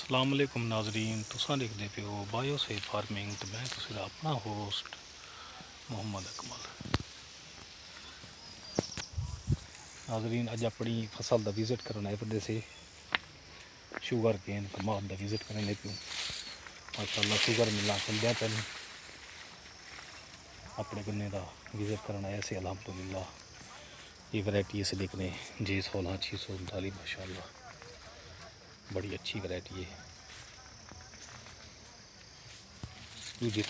अस्सलाम वालेकुम नाजरीन, तुसां देखदे पे हो बायोसेफ फार्मिंग तो मैं तुसीं दा अपना होस्ट मोहम्मद अकमल। नाजरीन अज अपनी फसल का विजिट करने आए पड़े से शुगर केन कमाद का विजिट करने पियो। माशाअल्लाह शुगर मिलां चलद्या पैन अपने गन्ने का विजिट करना आया से अल्हम्दुलिल्लाह। ये वैरायटी इसे देखने J16 639 माशाअल्लाह बड़ी अच्छी वैरायटी है। दूसरी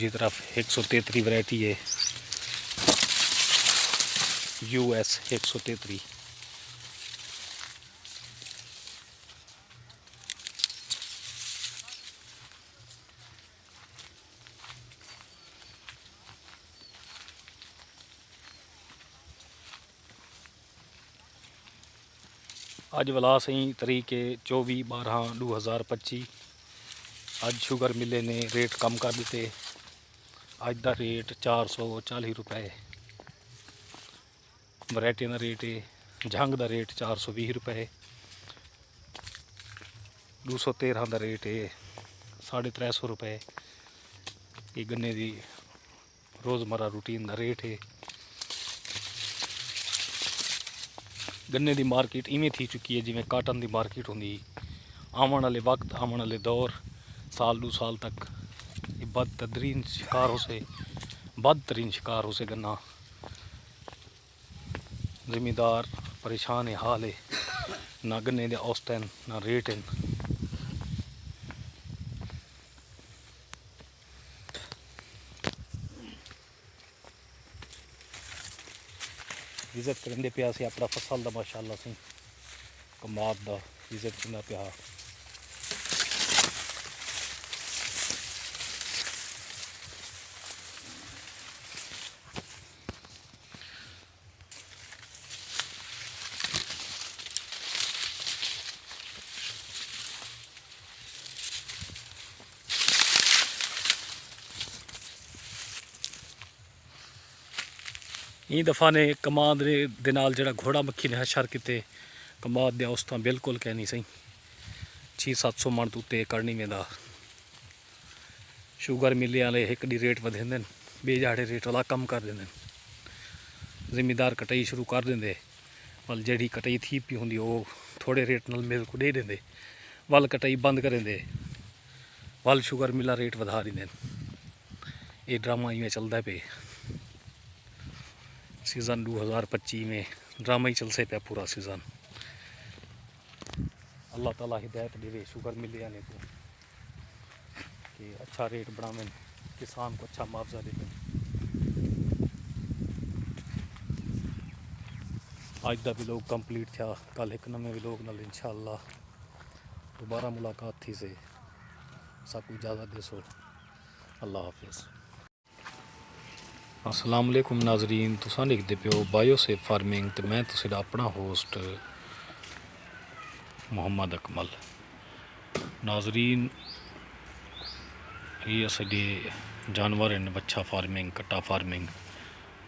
तरफ 133 वैरायटी है US 133। अज वाला सही तरीके 24/12/2025। अज शुगर मिले ने रेट कम कर दिते। अज का रेट 440 रुपए वैरायटी का रेट है। झंग का रेट 420 रुपए। 213 का रेट है 350 रुपए। ये गन्ने की रोज़मर्रा रूटीन का रेट है। गन्ने की मार्केट इवें थी चुकी है जिमें काटन की मार्केट होंगी। आने वाले वक्त आने वाले दौर साल 2 साल तक ये बदतरीन शिकार हो से गन्ना। ज़मींदार परेशान है हाल है, ना गन्ने के औसत हैं ना रेट हैं। विजिट करेंगे पिया से अपना फसल का माशाअल्लाह से कमाद का विजिट करना पिया। ई दफ़ा ने कमाद दे नाल जेड़ा घोड़ा मक्खी ने हशर किते कमाद दे औसतां बिल्कुल कहनी सही 600-700 मन तो उत्ते एकड़ नहीं वेंदा। शुगर मिले वाले एक डी रेट वधेंदे न, बे जाड़े रेट वाला कम कर देंदे। ज़मींदार कटाई शुरू कर देंदे, वल जेड़ी कटाई थी पी होंदी वो थोड़े रेट नाल मिल को दे देंदे, वल कटाई बंद करें दे, वल शुगर मिला रेट वधा देंदे। ये ड्रामा इवें चलदा पे सीज़न 2025 में ड्रामा ही चलसे पे पूरा सीज़न। अल्लाह ताला हिदायत देवे शुगर मिले आने को कि अच्छा रेट बनावें, किसान को अच्छा मुआवजा देवें। आज का भी लोग कंप्लीट था, कल एक नवे लोग नाल इंशाअल्लाह दोबारा मुलाकात थी से सबको इजाज़त देसो। अल्लाह हाफिज़। अस्सलाम वालेकुम नाजरीन, तुसां देखदे पे हो बायोसेफ फार्मिंग तो मैं तुसीं दा अपना होस्ट मोहम्मद अकमल। नाजरीन ये साडे जानवर हैं, बच्चा फार्मिंग कट्टा फार्मिंग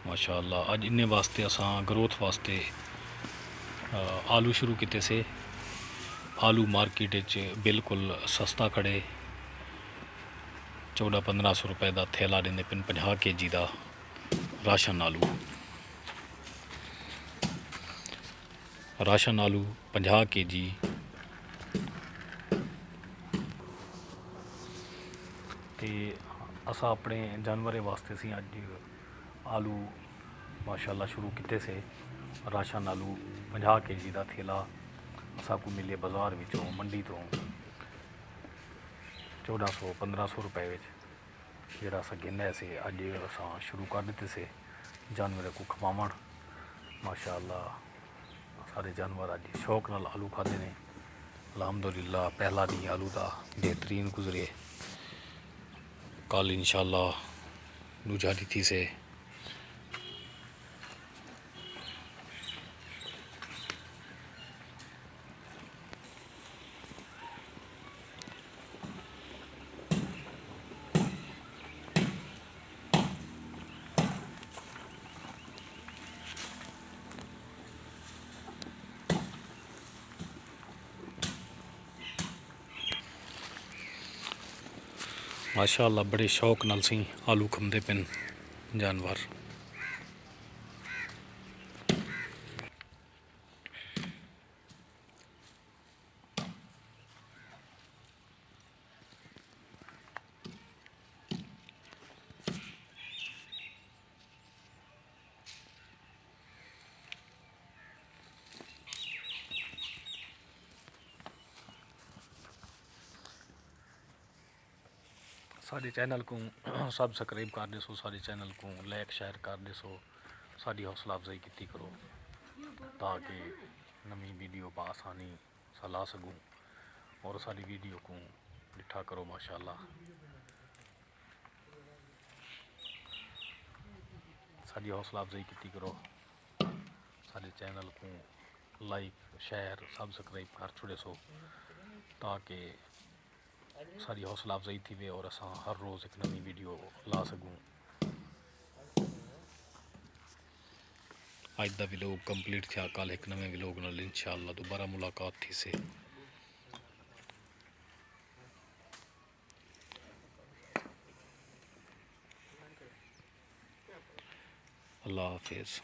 माशाअल्लाह। अज इन्ने वास्ते असां ग्रोथ वास्ते आलू शुरू किते से। आलू मार्केट बिल्कुल सस्ता खड़े 1400-1500 रुपए का थैला देंदे पिन 50 kg का राशन आलू। राशन आलू 50 kg ते असा अपने जानवरें वास्ते सी अज आलू माशाअल्लाह शुरू किते से। राशन आलू 50 kg का थैला असा को मिले बाजार विचों मंडी तो 1400-1500 रुपए जोड़ा अस गिनने से अज अस शुरू कर दिते से जानवर को खवावन। माशाअल्लाह सारे जानवर अज शौक नाल आलू खाते ने। अल्हम्दुलिल्लाह पहला दिन आलू का बेहतरीन गुजरे। कल इंशाअल्लाह दूजा दी थी से माशाअल्लाह बड़े शौक नाल सी आलू खंदे पिन जानवर। साडे चैनल को सबसक्राइब कर दसो, साडे चैनल को लाइक शेयर कर दसो, साडी हौसला अफजाई की करो ताकि नवी वीडियो आसानी सा ला सकूँ और साडी वीडियो को डिठा करो। माशाअल्लाह साडी हौसला अफजाई की करो, साडे चैनल को लाइक शेयर सबसक्राइब कर छुड़े सो ताकि सारी हौसला अफजाई थी वे और असा हर रोज़ एक नवी वीडियो ला सकूँ। अज का व्लॉग कंप्लीट था, कल एक नवे व्लॉग नाल इंशाअल्लाह दोबारा मुलाकात थी से। अल्लाह हाफिज़।